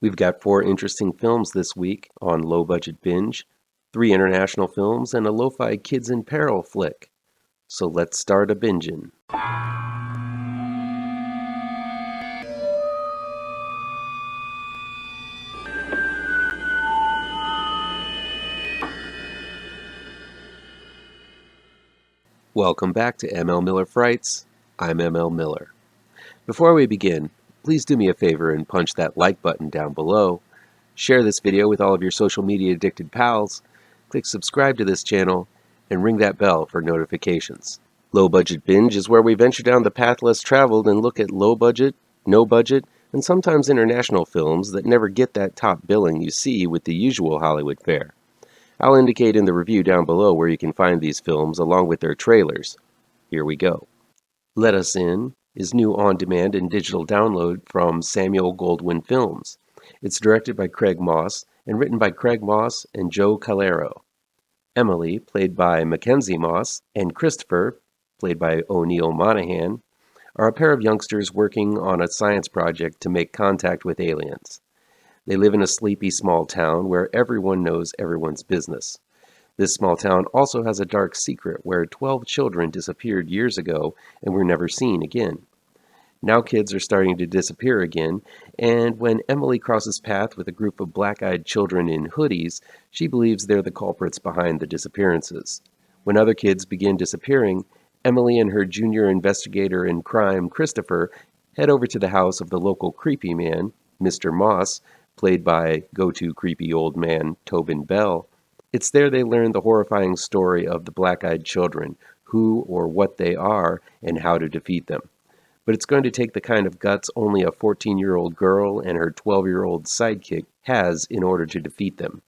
We've got 4 interesting films this week on Low Budget Binge, 3 international films, and a lo-fi kids in peril flick. So let's start a bingin'. Welcome back to ML Miller Frights. I'm ML Miller. Before we begin, please do me a favor and punch that like button down below. Share this video with all of your social media addicted pals. Click subscribe to this channel and ring that bell for notifications. Low Budget Binge is where we venture down the path less traveled and look at low budget, no budget, and sometimes international films that never get that top billing you see with the usual Hollywood fare. I'll indicate in the review down below where you can find these films along with their trailers. Here we go. Let Us In is new on-demand and digital download from Samuel Goldwyn Films. It's directed by Craig Moss and written by Craig Moss and Joe Callero. Emily, played by Mackenzie Moss, and Christopher, played by O'Neill Monaghan, are a pair of youngsters working on a science project to make contact with aliens. They live in a sleepy small town where everyone knows everyone's business. This small town also has a dark secret where 12 children disappeared years ago and were never seen again. Now kids are starting to disappear again, and when Emily crosses paths with a group of black-eyed children in hoodies, she believes they're the culprits behind the disappearances. When other kids begin disappearing, Emily and her junior investigator in crime, Christopher, head over to the house of the local creepy man, Mr. Moss, played by go-to creepy old man Tobin Bell. It's there they learn the horrifying story of the black-eyed children, who or what they are, and how to defeat them. But it's going to take the kind of guts only a 14-year-old girl and her 12-year-old sidekick has in order to defeat them.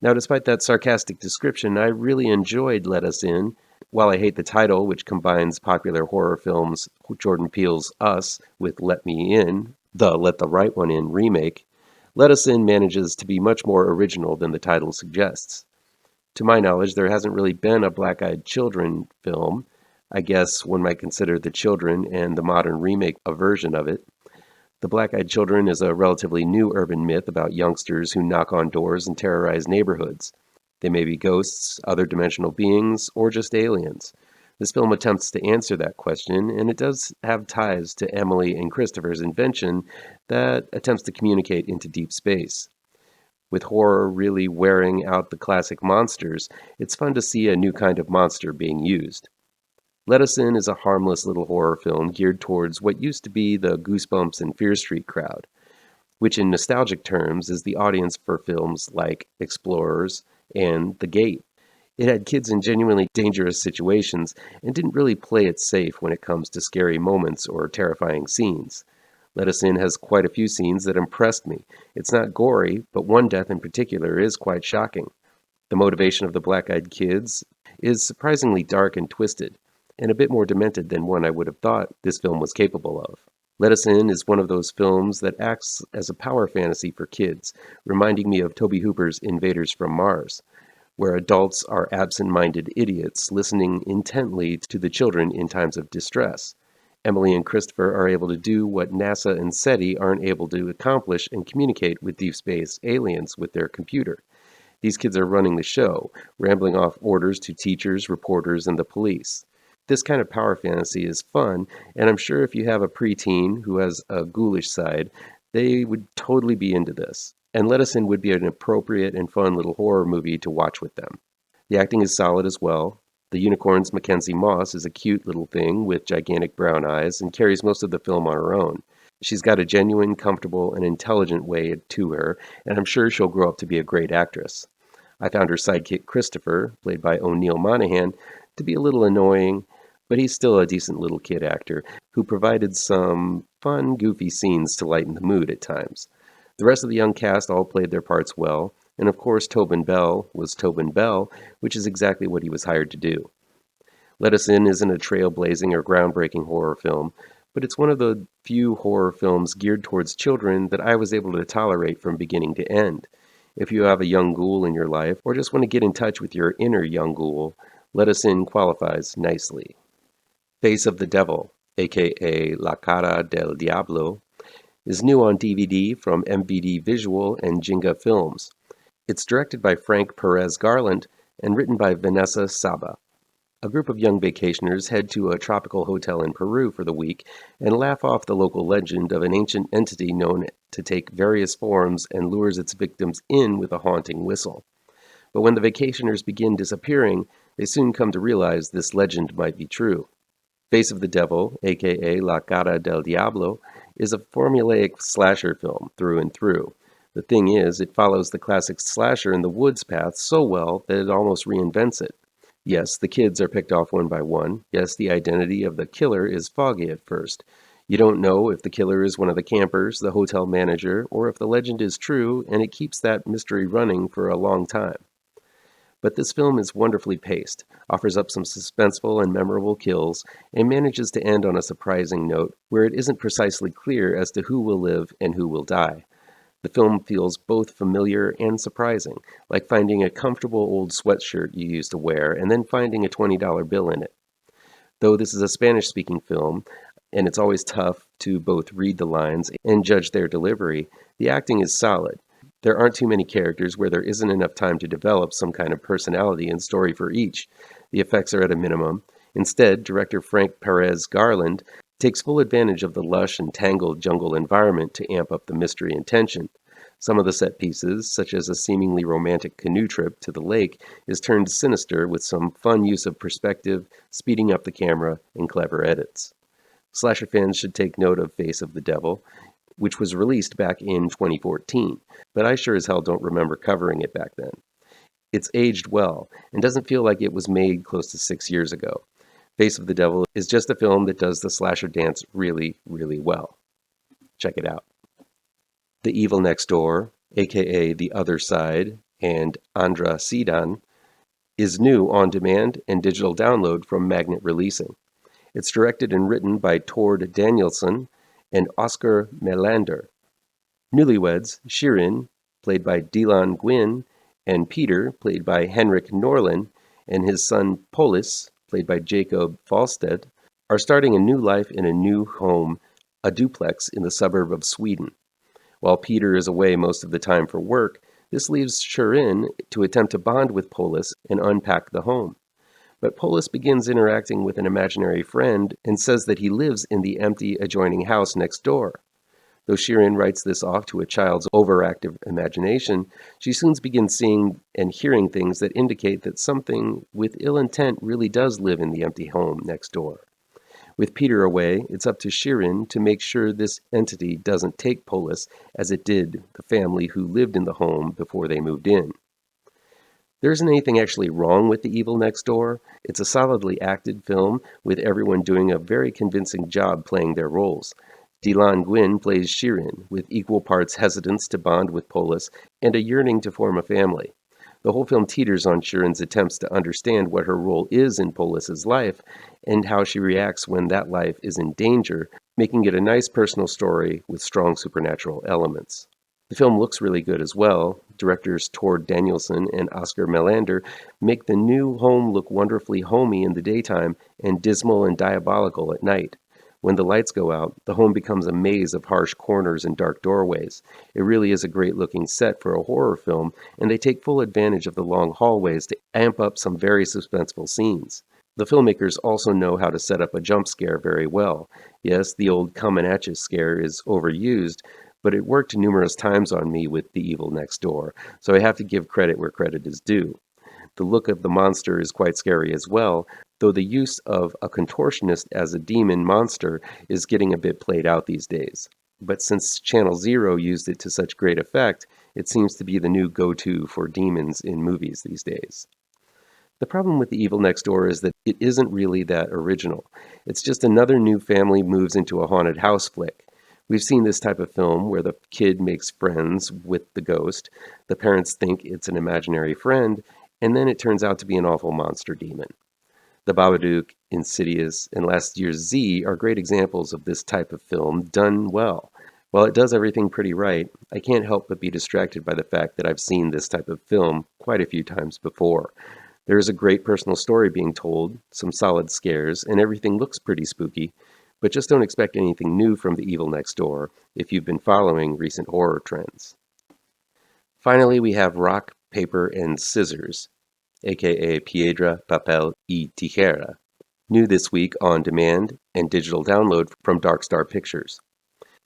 Now, despite that sarcastic description, I really enjoyed Let Us In. While I hate the title, which combines popular horror films Jordan Peele's Us with Let Me In, the Let the Right One In remake, Let Us In manages to be much more original than the title suggests. To my knowledge, there hasn't really been a black-eyed children film. I guess one might consider The Children and the modern remake a version of it. The Black-Eyed Children is a relatively new urban myth about youngsters who knock on doors and terrorize neighborhoods. They may be ghosts, other dimensional beings, or just aliens. This film attempts to answer that question, and it does have ties to Emily and Christopher's invention that attempts to communicate into deep space. With horror really wearing out the classic monsters, it's fun to see a new kind of monster being used. Let Us In is a harmless little horror film geared towards what used to be the Goosebumps and Fear Street crowd, which in nostalgic terms is the audience for films like Explorers and The Gate. It had kids in genuinely dangerous situations and didn't really play it safe when it comes to scary moments or terrifying scenes. Let Us In has quite a few scenes that impressed me. It's not gory, but one death in particular is quite shocking. The motivation of the black-eyed kids is surprisingly dark and twisted, and a bit more demented than one I would have thought this film was capable of. Let Us In is one of those films that acts as a power fantasy for kids, reminding me of Tobe Hooper's Invaders from Mars, where adults are absent-minded idiots listening intently to the children in times of distress. Emily and Christopher are able to do what NASA and SETI aren't able to accomplish and communicate with deep space aliens with their computer. These kids are running the show, rambling off orders to teachers, reporters, and the police. This kind of power fantasy is fun, and I'm sure if you have a preteen who has a ghoulish side, they would totally be into this. And Let Us In would be an appropriate and fun little horror movie to watch with them. The acting is solid as well. The unicorn's Mackenzie Moss is a cute little thing with gigantic brown eyes and carries most of the film on her own. She's got a genuine, comfortable, and intelligent way to her, and I'm sure she'll grow up to be a great actress. I found her sidekick Christopher, played by O'Neill Monaghan, to be a little annoying, but he's still a decent little kid actor who provided some fun, goofy scenes to lighten the mood at times. The rest of the young cast all played their parts well, and of course Tobin Bell was Tobin Bell, which is exactly what he was hired to do. Let Us In isn't a trailblazing or groundbreaking horror film, but it's one of the few horror films geared towards children that I was able to tolerate from beginning to end. If you have a young ghoul in your life, or just want to get in touch with your inner young ghoul, Let Us In qualifies nicely. Face of the Devil, aka La Cara del Diablo, is new on DVD from MVD Visual and Jinga Films. It's directed by Frank Pérez-Garland and written by Vanessa Saba. A group of young vacationers head to a tropical hotel in Peru for the week and laugh off the local legend of an ancient entity known to take various forms and lures its victims in with a haunting whistle. But when the vacationers begin disappearing, they soon come to realize this legend might be true. Face of the Devil, aka La Cara del Diablo, is a formulaic slasher film through and through. The thing is, it follows the classic slasher in the woods path so well that it almost reinvents it. Yes, the kids are picked off one by one. Yes, the identity of the killer is foggy at first. You don't know if the killer is one of the campers, the hotel manager, or if the legend is true, and it keeps that mystery running for a long time. But this film is wonderfully paced, offers up some suspenseful and memorable kills, and manages to end on a surprising note where it isn't precisely clear as to who will live and who will die. The film feels both familiar and surprising, like finding a comfortable old sweatshirt you used to wear and then finding a $20 bill in it. Though this is a Spanish-speaking film, and it's always tough to both read the lines and judge their delivery, the acting is solid. There aren't too many characters where there isn't enough time to develop some kind of personality and story for each. The effects are at a minimum. Instead, director Frank Pérez-Garland takes full advantage of the lush and tangled jungle environment to amp up the mystery and tension. Some of the set pieces, such as a seemingly romantic canoe trip to the lake, is turned sinister with some fun use of perspective, speeding up the camera, and clever edits. Slasher fans should take note of Face of the Devil, which was released back in 2014, but I sure as hell don't remember covering it back then. It's aged well, and doesn't feel like it was made close to 6 years ago. Face of the Devil is just a film that does the slasher dance really, really well. Check it out. The Evil Next Door, aka The Other Side, and ANDRA SIDAN, is new on demand and digital download from Magnet Releasing. It's directed and written by Danielsson and Oskar Mellander. Newlyweds, Shirin, played by Dylan Gwyn, and Peter, played by Henrik Norlin, and his son Polis, played by Jacob Falstead, are starting a new life in a new home, a duplex in the suburb of Sweden. While Peter is away most of the time for work, this leaves Shirin to attempt to bond with Polis and unpack the home. But Polis begins interacting with an imaginary friend and says that he lives in the empty adjoining house next door. Though Shirin writes this off to a child's overactive imagination, she soon begins seeing and hearing things that indicate that something with ill intent really does live in the empty home next door. With Peter away, it's up to Shirin to make sure this entity doesn't take Polis as it did the family who lived in the home before they moved in. There isn't anything actually wrong with The Evil Next Door. It's a solidly acted film with everyone doing a very convincing job playing their roles. Dylan Gwyn plays Shirin, with equal parts hesitance to bond with Polis and a yearning to form a family. The whole film teeters on Shirin's attempts to understand what her role is in Polis's life and how she reacts when that life is in danger, making it a nice personal story with strong supernatural elements. The film looks really good as well. Directors Danielsson and Oskar Mellander make the new home look wonderfully homey in the daytime and dismal and diabolical at night. When the lights go out, the home becomes a maze of harsh corners and dark doorways. It really is a great-looking set for a horror film, and they take full advantage of the long hallways to amp up some very suspenseful scenes. The filmmakers also know how to set up a jump scare very well. Yes, the old coming at you scare is overused, but it worked numerous times on me with The Evil Next Door, so I have to give credit where credit is due. The look of the monster is quite scary as well, though the use of a contortionist as a demon monster is getting a bit played out these days. But since Channel Zero used it to such great effect, it seems to be the new go-to for demons in movies these days. The problem with The Evil Next Door is that it isn't really that original. It's just another new family moves into a haunted house flick. We've seen this type of film where the kid makes friends with the ghost, the parents think it's an imaginary friend, and then it turns out to be an awful monster demon. The Babadook, Insidious, and last year's Z are great examples of this type of film done well. While it does everything pretty right, I can't help but be distracted by the fact that I've seen this type of film quite a few times before. There is a great personal story being told, some solid scares, and everything looks pretty spooky, But just don't expect anything new from The Evil Next Door if you've been following recent horror trends. Finally, we have Rock, Paper, and Scissors, aka PIEDRA, PAPEL y TIJERA, new this week on demand and digital download from Dark Star Pictures.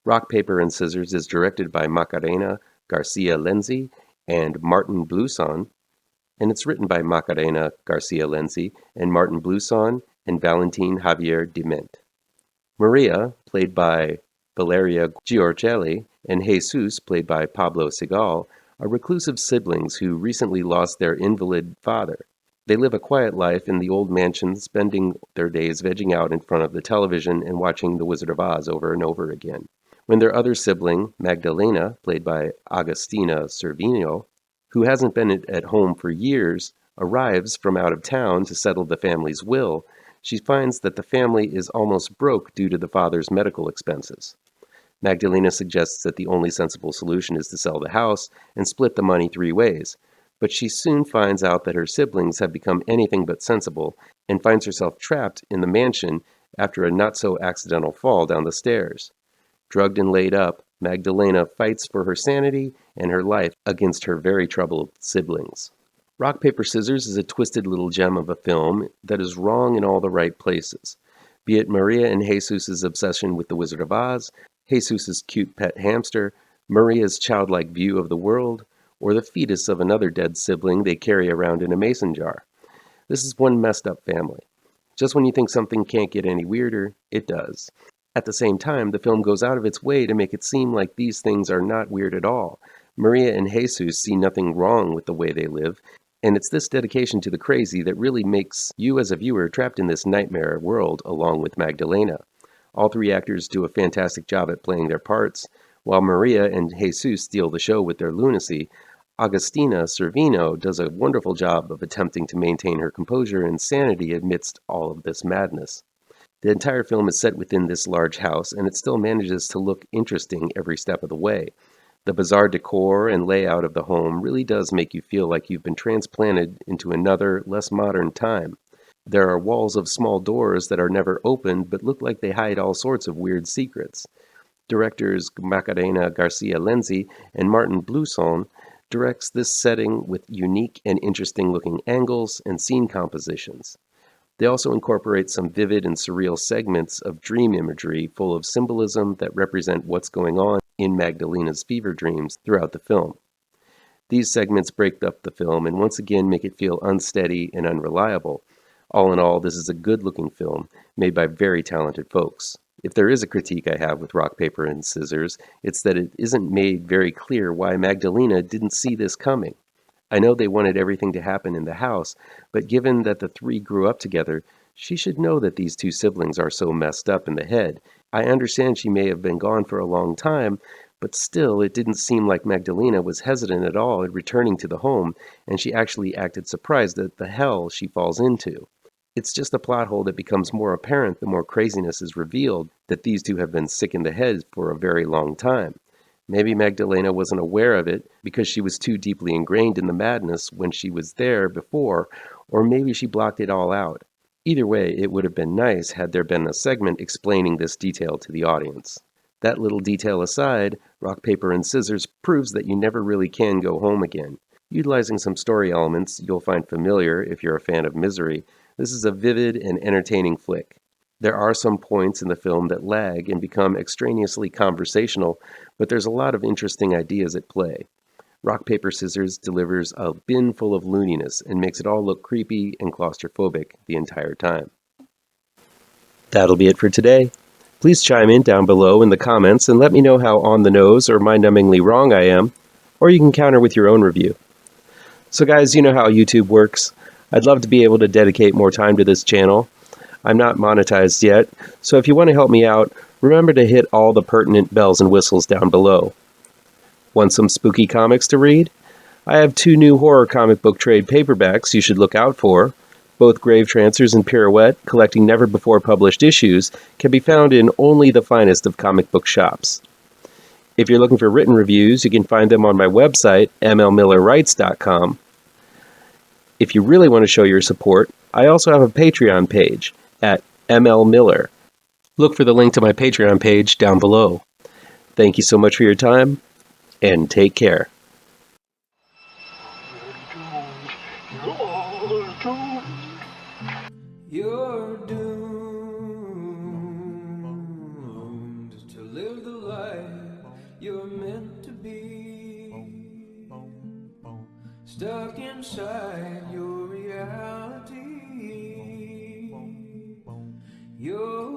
Rock, Paper, and Scissors is directed by Macarena, García, Lenzi, and Martín Blousson, and it's written by Macarena, García, Lenzi, and Martín Blousson and Valentín, Javier, Diment. Maria, played by Valeria Giorgelli, and Jesus, played by Pablo Segal, are reclusive siblings who recently lost their invalid father. They live a quiet life in the old mansion, spending their days vegging out in front of the television and watching The Wizard of Oz over and over again. When their other sibling, Magdalena, played by Agustina Cervino, who hasn't been at home for years, arrives from out of town to settle the family's will, she finds that the family is almost broke due to the father's medical expenses. Magdalena suggests that the only sensible solution is to sell the house and split the money 3 ways, but she soon finds out that her siblings have become anything but sensible and finds herself trapped in the mansion after a not-so-accidental fall down the stairs. Drugged and laid up, Magdalena fights for her sanity and her life against her very troubled siblings. Rock, Paper, Scissors is a twisted little gem of a film that is wrong in all the right places, be it Maria and Jesus' obsession with the Wizard of Oz, Jesus' cute pet hamster, Maria's childlike view of the world, or the fetus of another dead sibling they carry around in a mason jar. This is one messed up family. Just when you think something can't get any weirder, it does. At the same time, the film goes out of its way to make it seem like these things are not weird at all. Maria and Jesus see nothing wrong with the way they live, and it's this dedication to the crazy that really makes you as a viewer trapped in this nightmare world along with Magdalena. All 3 actors do a fantastic job at playing their parts. While Maria and Jesus steal the show with their lunacy, Agustina Cervino does a wonderful job of attempting to maintain her composure and sanity amidst all of this madness. The entire film is set within this large house, and it still manages to look interesting every step of the way. The bizarre decor and layout of the home really does make you feel like you've been transplanted into another, less modern time. There are walls of small doors that are never opened but look like they hide all sorts of weird secrets. Directors Macarena, García, Lenzi, and Martín Blousson directs this setting with unique and interesting looking angles and scene compositions. They also incorporate some vivid and surreal segments of dream imagery full of symbolism that represent what's going on in Magdalena's fever dreams throughout the film. These segments break up the film and once again make it feel unsteady and unreliable. All in all, this is a good-looking film made by very talented folks. If there is a critique I have with Rock, Paper, and Scissors, it's that it isn't made very clear why Magdalena didn't see this coming. I know they wanted everything to happen in the house, but given that the 3 grew up together, she should know that these 2 siblings are so messed up in the head. I understand she may have been gone for a long time, but still it didn't seem like Magdalena was hesitant at all in returning to the home, and she actually acted surprised at the hell she falls into. It's just a plot hole that becomes more apparent the more craziness is revealed that these 2 have been sick in the head for a very long time. Maybe Magdalena wasn't aware of it because she was too deeply ingrained in the madness when she was there before, or maybe she blocked it all out. Either way, it would have been nice had there been a segment explaining this detail to the audience. That little detail aside, Rock, Paper, and Scissors proves that you never really can go home again. Utilizing some story elements you'll find familiar if you're a fan of misery, this is a vivid and entertaining flick. There are some points in the film that lag and become extraneously conversational, but there's a lot of interesting ideas at play. Rock, Paper, Scissors delivers a bin full of looniness and makes it all look creepy and claustrophobic the entire time. That'll be it for today. Please chime in down below in the comments and let me know how on the nose or mind-numbingly wrong I am, or you can counter with your own review. So guys, you know how YouTube works. I'd love to be able to dedicate more time to this channel. I'm not monetized yet, so if you want to help me out, remember to hit all the pertinent bells and whistles down below. Want some spooky comics to read? I have 2 new horror comic book trade paperbacks you should look out for. Both Gravetrancers and Pirouette, collecting never-before-published issues, can be found in only the finest of comic book shops. If you're looking for written reviews, you can find them on my website, mlmillerwrites.com. If you really want to show your support, I also have a Patreon page at mlmiller. Look for the link to my Patreon page down below. Thank you so much for your time, and take care. You're doomed to live the life you're meant to be, stuck inside your reality. You're